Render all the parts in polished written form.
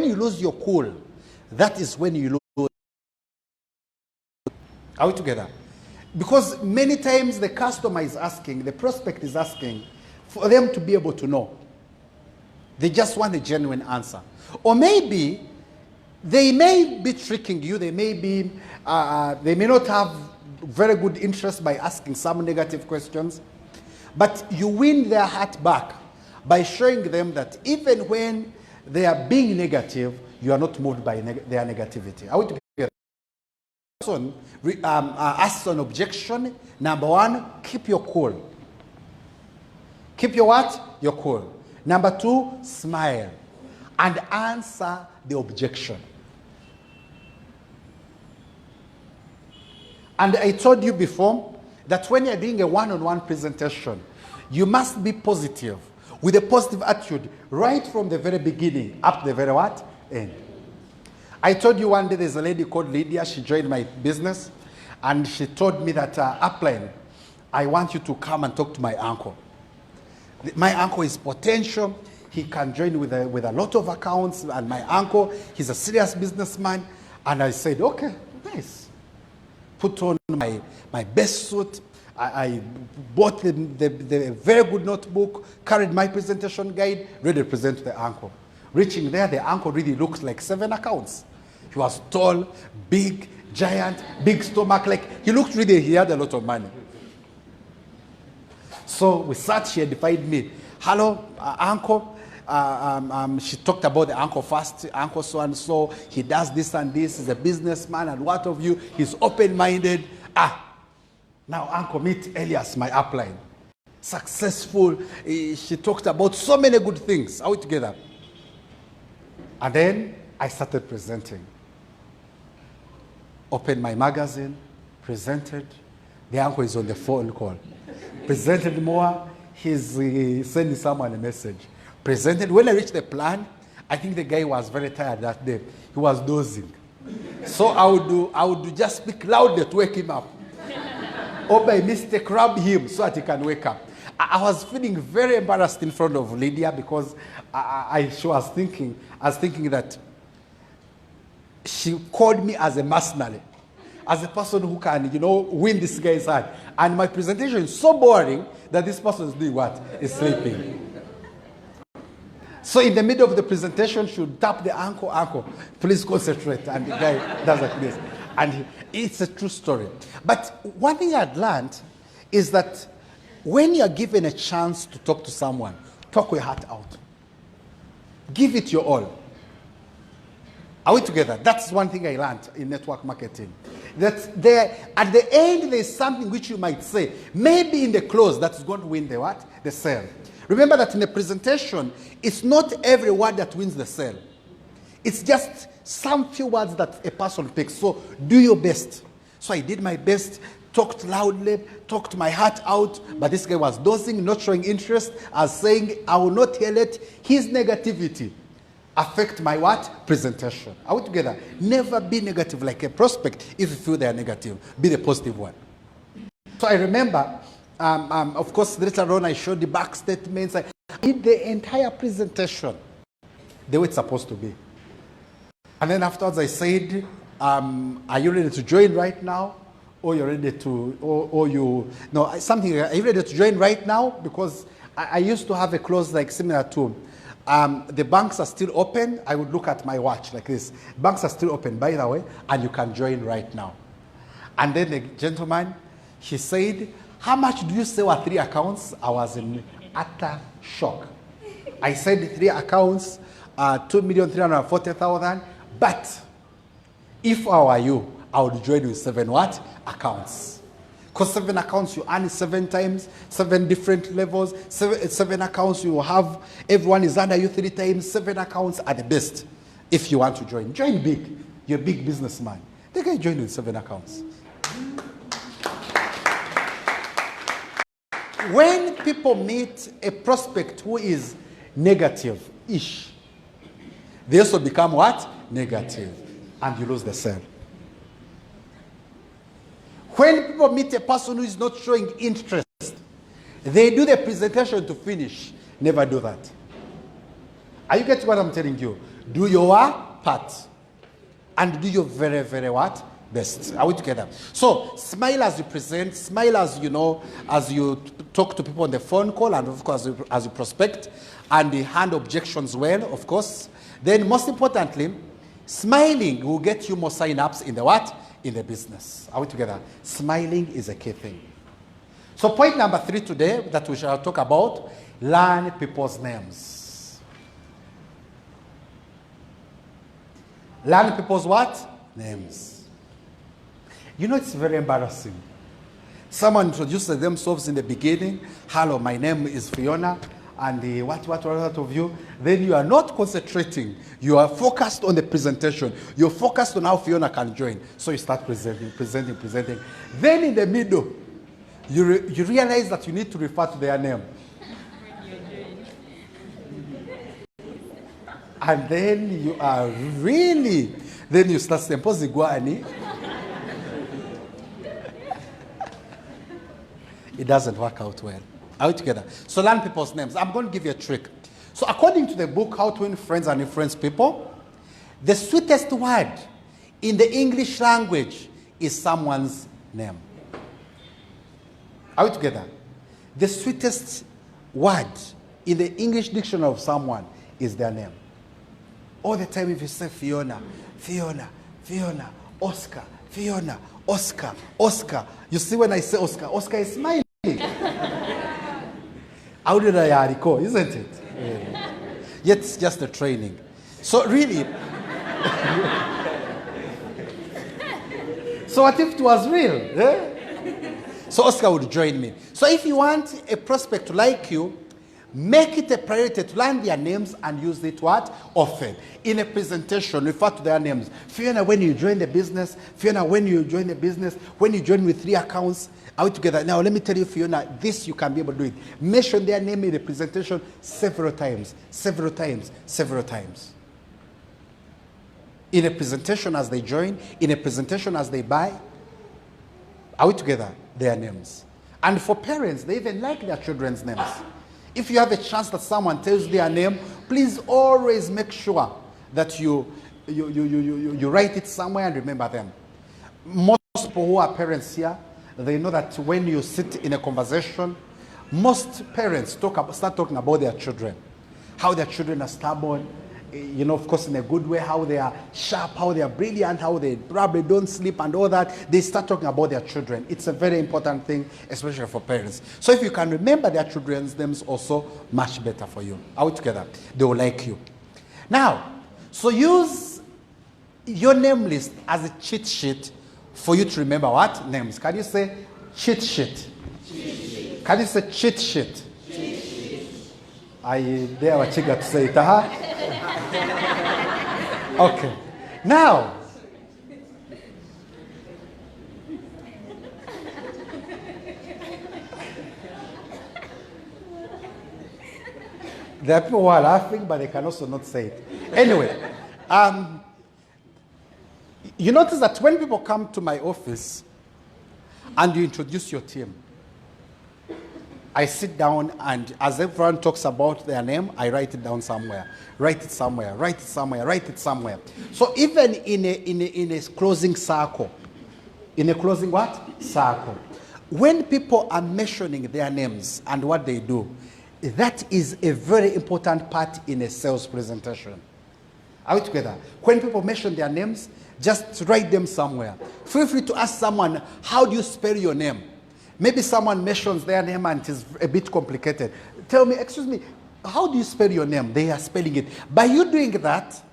you lose your cool, that is when you lose. Are we together? Because many times the customer is asking, the prospect is asking for them to be able to know. They just want a genuine answer. Or maybe they may be tricking you. They may not have very good interest by asking some negative questions. But you win their heart back by showing them that even when they are being negative, you are not moved by their negativity. Are we together? Person asks an objection. Number one, keep your cool. Keep your what? Your cool. Number two, smile and answer the objection. And I told you before that when you're doing a one-on-one presentation, you must be positive, with a positive attitude, right from the very beginning up to the very what? End. I told you one day there's a lady called Lydia. She joined my business, and she told me that, upline, I want you to come and talk to my uncle. My uncle is potential. He can join with a lot of accounts, and my uncle, he's a serious businessman. And I said, okay, nice. Put on my best suit. I bought the very good notebook, carried my presentation guide, ready to present to the uncle. Reaching there, the uncle really looks like 7 accounts. He was tall, big, giant, big stomach. Like, he looked really, he had a lot of money. So we sat, she identified me. Hello, uncle. She talked about the uncle first. Uncle so-and-so, he does this and this. He's a businessman and what of you. He's open-minded. Now uncle, meet Elias, my upline. Successful. She talked about so many good things. Are we together? And then I started presenting. Opened my magazine, presented. The uncle is on the phone call. Presented more. He's sending someone a message. Presented. When I reached the plan, I think the guy was very tired that day. He was dozing. So I would just speak loudly to wake him up. Or by mistake, rub him so that he can wake up. I was feeling very embarrassed in front of Lydia because I was thinking that she called me as a mercenary, as a person who can, win this guy's heart. And my presentation is so boring that this person is doing what? Is sleeping. So in the middle of the presentation, she would tap the uncle, please concentrate. And the guy does like this. And it's a true story. But one thing I'd learned is that when you're given a chance to talk to someone, talk your heart out. Give it your all. Are we together? That's one thing I learned in network marketing. That there, at the end, there's something which you might say, maybe in the close, that's going to win the what? The sale. Remember that in the presentation, it's not every word that wins the sale. It's just some few words that a person picks. So do your best. So I did my best, talked loudly, talked my heart out, but this guy was dozing, not showing interest, as saying, I will not let his negativity affect my what? Presentation. Are we together? Never be negative like a prospect if you feel they are negative. Be the positive one. So I remember, of course, later on I showed the back statements. I did the entire presentation the way it's supposed to be. And then afterwards I said, are you ready to join right now? Or you're ready to, something, are you ready to join right now? Because I used to have a clause like similar to, the banks are still open. I would look at my watch like this. Banks are still open, by the way, and you can join right now. And then the gentleman, he said, how much do you sell at 3 accounts? I was in utter shock. I said 3 accounts, 2,340,000. But if I were you, I would join with 7 what? Accounts. Because 7 accounts, you earn 7 times, 7 different levels. 7 accounts, you have, everyone is under you 3 times. 7 accounts are the best. If you want to join big. You're a big businessman. The guy joined with 7 accounts. When people meet a prospect who is negative-ish, they also become what? Negative. And you lose the sale. When people meet a person who is not showing interest, they do the presentation to finish. Never do that. Are you getting what I'm telling you? Do your part. And do your very, very what? Best. Are we together? So, smile as you present, smile as you know, as you talk to people on the phone call, and of course, as you prospect, and the hand objections well, of course. Then, most importantly, smiling will get you more sign-ups in the what? In the business. Are we together? Smiling is a key thing. So, point number 3 today that we shall talk about, learn people's names. Learn people's what? Names. You know, it's very embarrassing. Someone introduces themselves in the beginning. Hello, my name is Fiona. And what of you? Then you are not concentrating. You are focused on the presentation. You're focused on how Fiona can join. So you start presenting. Then in the middle, you realize that you need to refer to their name. And then you are really, then you start saying, it doesn't work out well. Are we together? So learn people's names. I'm going to give you a trick. So according to the book, How to Win Friends and Influence People, the sweetest word in the English language is someone's name. Are we together? The sweetest word in the English dictionary of someone is their name. All the time if you say Fiona, Fiona, Fiona, Oscar, Fiona, Oscar, Oscar. You see when I say Oscar, Oscar is smiling. How did I recall, isn't it? Yeah. Yet it's just a training. So really, so what if it was real? Eh? So Oscar would join me. So if you want a prospect to like you, make it a priority to learn their names and use it what? Often. In a presentation, refer to their names. Fiona, when you join the business. Fiona, when you join the business. When you join with 3 accounts. Are we together? Now, let me tell you, Fiona, this you can be able to do it. Mention their name in the presentation several times. Several times. Several times. In a presentation as they join. In a presentation as they buy. Are we together? Their names. And for parents, they even like their children's names. If you have a chance that someone tells their name, please always make sure that you write it somewhere and remember them. Most people who are parents here, they know that when you sit in a conversation, most parents start talking about their children. How their children are stubborn, of course in a good way, how they are sharp, how they are brilliant, how they probably don't sleep and all that. They start talking about their children. It's a very important thing, especially for parents. So if you can remember their children's names also, much better for you. Are we together? They will like you. Now, so use your name list as a cheat sheet for you to remember what? Names. Can you say cheat sheet? Cheat sheet. Can you say cheat sheet? Cheat sheet. I dare a chica to say it, huh? Okay. Now, there are people who are laughing, but they can also not say it. Anyway, you notice that when people come to my office and you introduce your team, I sit down and as everyone talks about their name, I write it down somewhere. Write it somewhere, write it somewhere, write it somewhere. So even in a closing circle, in a closing what? Circle. When people are mentioning their names and what they do, that is a very important part in a sales presentation. Are we together? When people mention their names, just write them somewhere. Feel free to ask someone, how do you spell your name? Maybe someone mentions their name and it is a bit complicated. Tell me, excuse me, how do you spell your name? They are spelling it. By you doing that,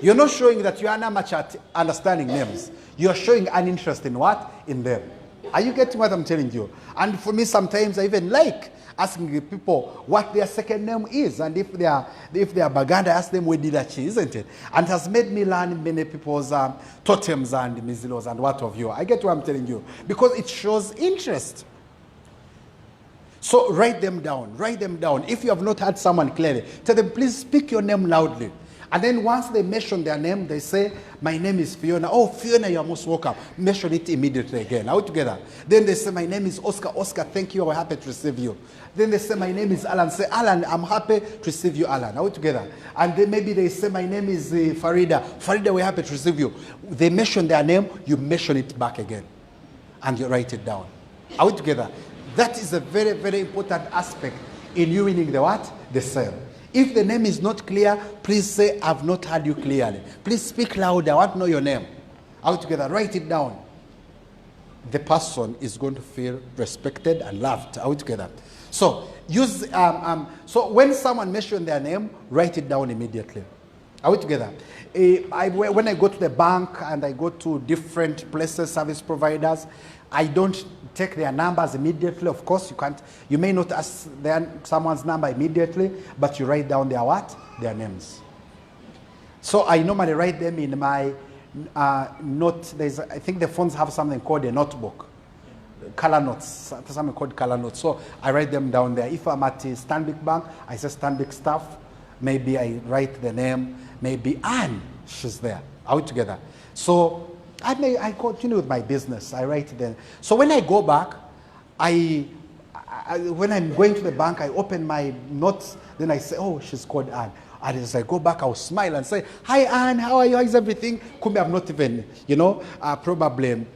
you're not showing that you are not much at understanding names. You're showing an interest in what? In them. Are you getting what I'm telling you? And for me, sometimes I even like asking people what their second name is. And if they are Baganda, I ask them where did that, isn't it? And it has made me learn many people's totems and mizilos and what of you. I get what I'm telling you. Because it shows interest. So write them down. Write them down. If you have not heard someone clearly, tell them, please speak your name loudly. And then once they mention their name, they say, my name is Fiona. Oh, Fiona, you are most welcome. Mention it immediately again. Are we together? Then they say, my name is Oscar. Oscar, thank you. We're happy to receive you. Then they say, my name is Alan. Say, Alan, I'm happy to receive you, Alan. Are we together? And then maybe they say, my name is Farida. Farida, we're happy to receive you. They mention their name, you mention it back again. And you write it down. Are we together? That is a very, very important aspect in you winning the what? The sale. If the name is not clear, please say, I've not heard you clearly. Please speak louder. I want to know your name. Are we together? Write it down. The person is going to feel respected and loved. Are we together? So use. So when someone mentions their name, write it down immediately. Are we together? When I go to the bank and I go to different places, service providers, I don't take their numbers immediately. Of course, you can't. You may not ask someone's number immediately, but you write down their what? Their names. So I normally write them in my note. I think the phones have something called a notebook. Color notes, something called color notes. So I write them down there. If I'm at Stanbic Bank, I say Stanbic staff. Maybe I write the name. Maybe Anne, she's there. Are we together? So I continue with my business. I write them. So when I go back, when I'm going to the bank, I open my notes. Then I say, oh, she's called Anne. And as I go back, I'll smile and say, hi, Anne, how are you? How is everything? Could be I'm not even, probably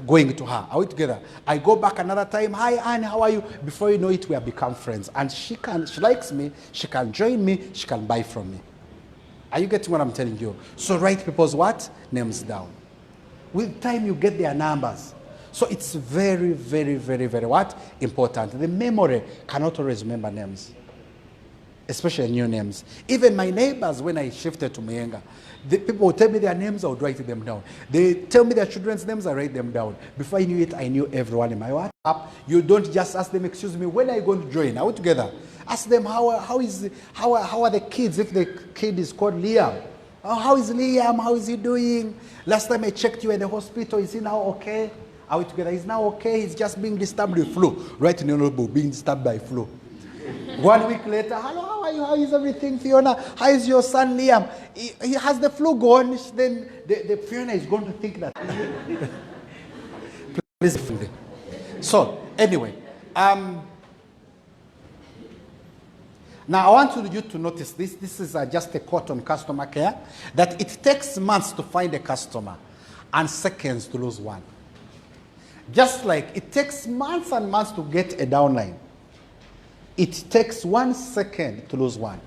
going to her. Are we together? I go back another time. Hi, Anne, how are you? Before you know it, we have become friends. And she likes me. She can join me. She can buy from me. Are you getting what I'm telling you? So write people's what? Names down. With time, you get their numbers. So it's very, very, very, very what? Important. The memory cannot always remember names, especially new names. Even my neighbors, when I shifted to Mayenga, the people would tell me their names, I would write them down. They tell me their children's names, I write them down. Before I knew it, I knew everyone in my WhatsApp. You don't just ask them, excuse me, when are you going to join? Are we together? Ask them, how are the kids? If the kid is called Liam, oh, how is Liam? How is he doing? Last time I checked you at the hospital, is he now okay? Are we together? He's now okay. He's just being disturbed with flu. Right in your notebook, being disturbed by flu. 1 week later, hello, how are you? How is everything, Fiona? How is your son, Liam? He has the flu gone. Then the Fiona is going to think that. Please. So, anyway. Now, I want you to notice this. This is just a quote on customer care, that it takes months to find a customer and seconds to lose one. Just like it takes months and months to get a downline, it takes 1 second to lose one.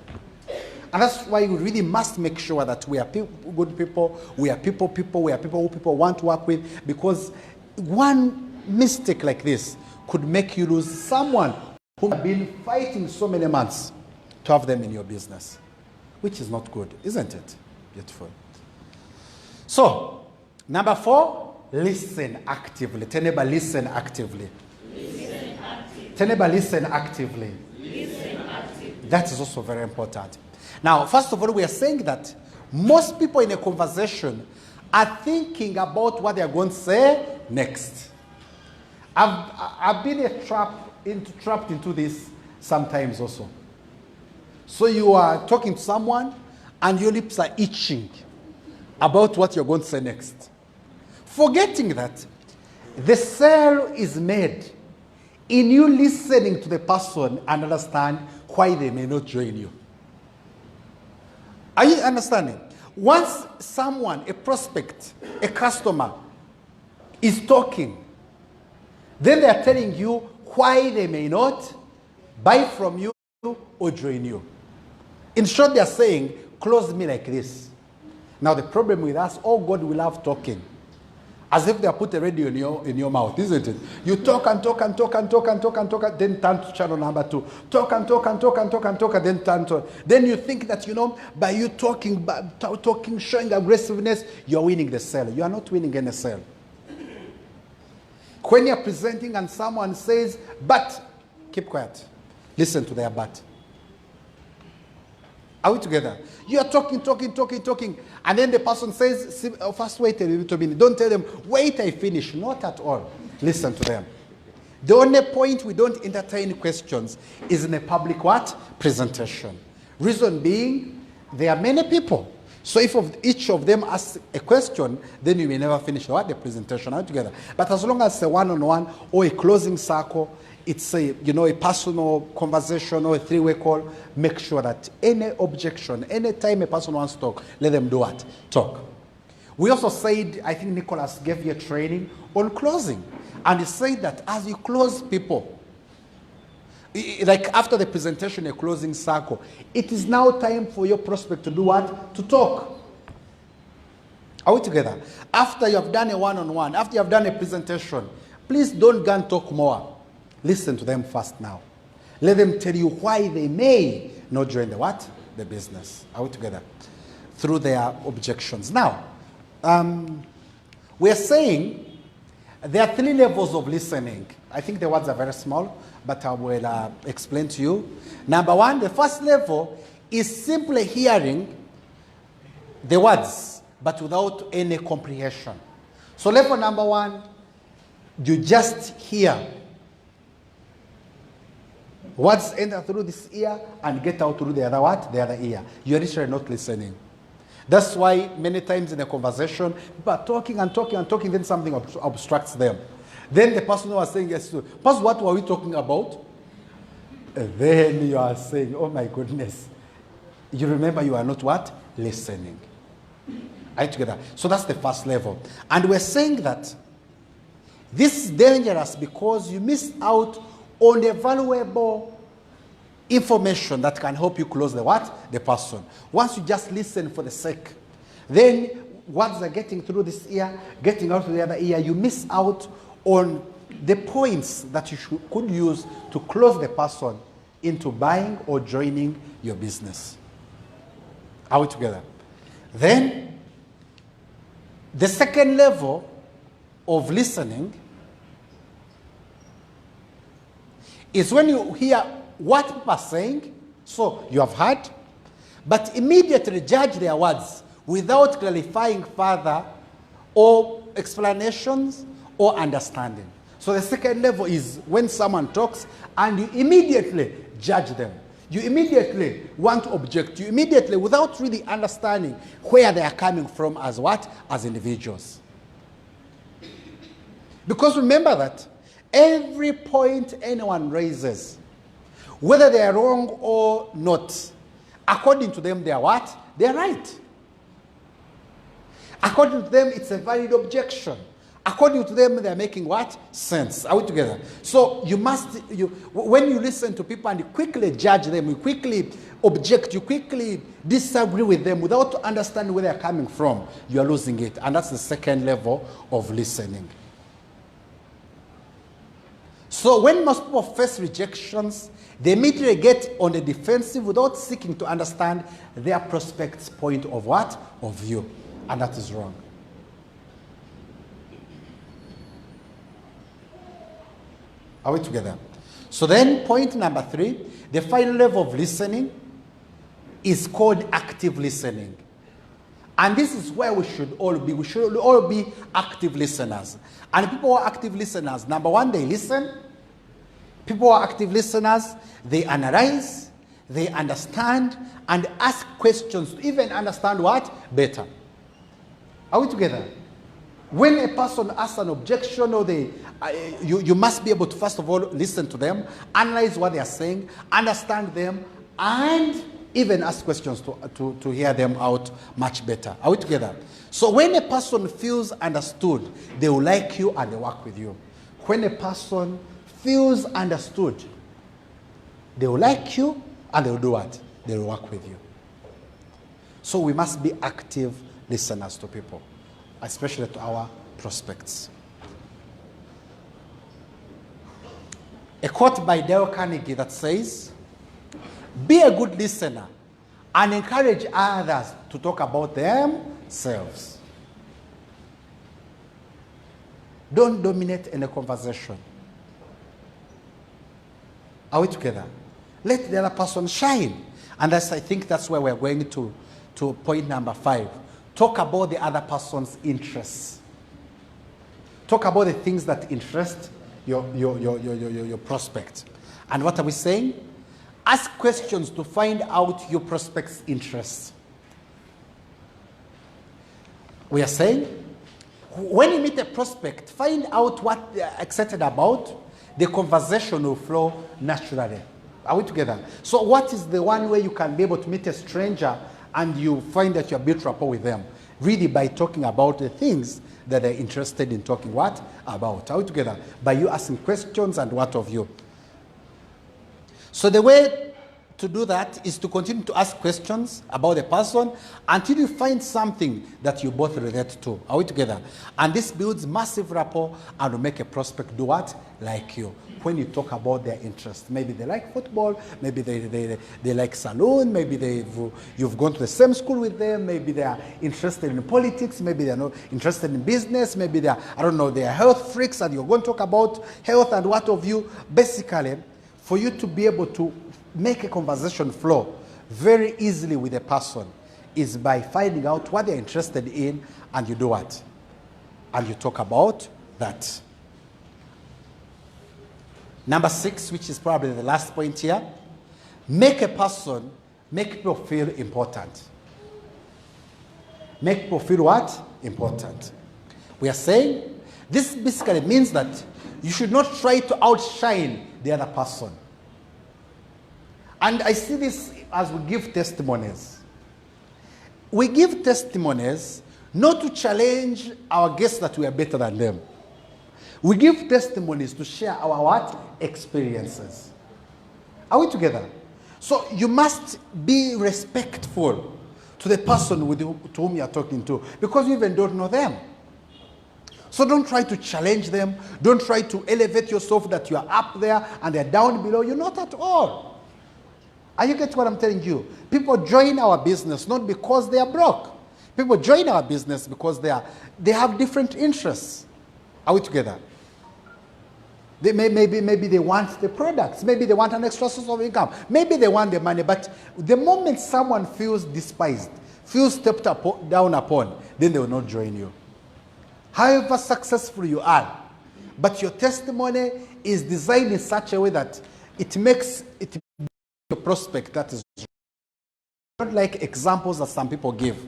And that's why we really must make sure that we are good people, we are people, we are people who people want to work with, because one mistake like this could make you lose someone who has been fighting so many months to have them in your business, which is not good, isn't it? Beautiful. So, number 4, listen actively. Tell neighbor, listen actively. Listen actively. Tell neighbor, listen actively. Listen actively. That is also very important. Now, first of all, we are saying that most people in a conversation are thinking about what they are going to say next. I've been trapped into this sometimes also. So you are talking to someone and your lips are itching about what you're going to say next, forgetting that the sale is made in you listening to the person and understand why they may not join you. Are you understanding? Once someone, a prospect, a customer, is talking, then they are telling you why they may not buy from you or join you. In short, they are saying, close me like this. Now, the problem with us, oh, God will love talking. As if they put a radio in your mouth, isn't it? You talk and talk and talk and talk and talk and talk, then turn to channel number 2. Talk and talk and talk and talk and talk, and then turn to. Then you think that, by you talking, showing aggressiveness, you're winning the sale. You are not winning any sale. When you're presenting and someone says, but, keep quiet. Listen to their but. Are we together? You are talking, and then the person says, first wait a little minute. Don't tell them, wait, I finish. Not at all. Listen to them. The only point we don't entertain questions is in a public what? Presentation. Reason being, There are many people. So if each of them asks a question, then you may never finish the presentation altogether. But as long as it's a one-on-one or a closing circle, it's a personal conversation or a three-way call, make sure that any objection, any time a person wants to talk, let them do what? Talk. We also said, I think Nicholas gave you a training on closing. And he said that as you close people, like after the presentation, a closing circle, it is now time for your prospect to do what? To talk. Are we together? After you have done a one-on-one, after you have done a presentation, please don't go and talk more. Listen to them first now. Let them tell you why they may not join the what? The business. Are we together? Through their objections. Now, we're saying there are 3 levels of listening. I think the words are very small, but I will explain to you. Number 1, the first level is simply hearing the words, but without any comprehension. So level number 1, you just hear. Words enter through this ear and get out through the other what? The other ear. You're literally not listening. That's why many times in a conversation, people are talking and talking and talking, then something obstructs them. Then the person who was saying yes to, Pastor, what were we talking about? Then you are saying, oh my goodness. You remember you are not what? Listening. Are you together? So that's the first level. And we're saying that this is dangerous because you miss out on the valuable information that can help you close the what? The person. Once you just listen for the sake, then words are getting through this ear, getting out to the other ear, you miss out on the points that you could use to close the person into buying or joining your business. Are we together? Then, the second level of listening is when you hear what people are saying, so you have heard, but immediately judge their words without clarifying further or explanations or understanding. So the second level is when someone talks and you immediately judge them. You immediately want to object. You immediately, without really understanding where they are coming from as what? As individuals. Because remember that every point anyone raises, whether they are wrong or not, according to them, they are what? They are right. According to them, it's a valid objection. According to them, they are making what? Sense. Are we together? So when you listen to people and you quickly judge them, you quickly object, you quickly disagree with them without understanding where they are coming from, you are losing it. And that's the second level of listening. So when most people face rejections, they immediately get on the defensive without seeking to understand their prospect's point of what? Of view. And that is wrong. Are we together? So then point number 3, the final level of listening is called active listening. And this is where we should all be. We should all be active listeners. And people who are active listeners, number 1, they listen. People who are active listeners, they analyze, they understand, and ask questions to even understand what? Better. Are we together? When a person asks an objection, or you must be able to, first of all, listen to them, analyze what they are saying, understand them, and even ask questions to hear them out much better. Are we together? So when a person feels understood, they will like you and they work with you. When a person feels understood, they will like you and they will do what? They will work with you. So we must be active listeners to people, especially to our prospects. A quote by Dale Carnegie that says, be a good listener and encourage others to talk about themselves. Don't dominate in a conversation. Are we together? Let the other person shine. And I think that's where we're going to point number 5. Talk about the other person's interests. Talk about the things that interest your prospect. And what are we saying? Ask questions to find out your prospect's interests. We are saying, when you meet a prospect, find out what they are excited about. The conversation will flow naturally. Are we together? So what is the one way you can be able to meet a stranger and you find that you have built rapport with them? Really by talking about the things that they're interested in talking what? About. Are we together? By you asking questions and what of you. So the way to do that is to continue to ask questions about the person until you find something that you both relate to. Are we together? And this builds massive rapport and will make a prospect do what? Like you. When you talk about their interest, maybe they like football, maybe they like saloon, maybe you've gone to the same school with them, maybe they are interested in politics, maybe they're not interested in business, maybe they are, I don't know, they are health freaks and you're going to talk about health and what of you. Basically, for you to be able to make a conversation flow very easily with a person is by finding out what they're interested in and you do what? And you talk about that. Number 6, which is probably the last point here, make people feel important. Make people feel what? Important. We are saying this basically means that you should not try to outshine the other person. And I see this as we give testimonies. We give testimonies not to challenge our guests that we are better than them. We give testimonies to share our what? Experiences. Are we together? So you must be respectful to the person to whom you are talking to, because you even don't know them. So don't try to challenge them. Don't try to elevate yourself that you are up there and they're down below. You're not at all. Are you getting what I'm telling you? People join our business not because they are broke. People join our business because they have different interests. Are we together? Maybe they want the products. Maybe they want an extra source of income. Maybe they want the money. But the moment someone feels despised, feels stepped down upon, then they will not join you. However successful you are, but your testimony is designed in such a way that it makes it a prospect that is not like examples that some people give.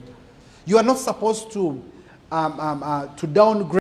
You are not supposed to downgrade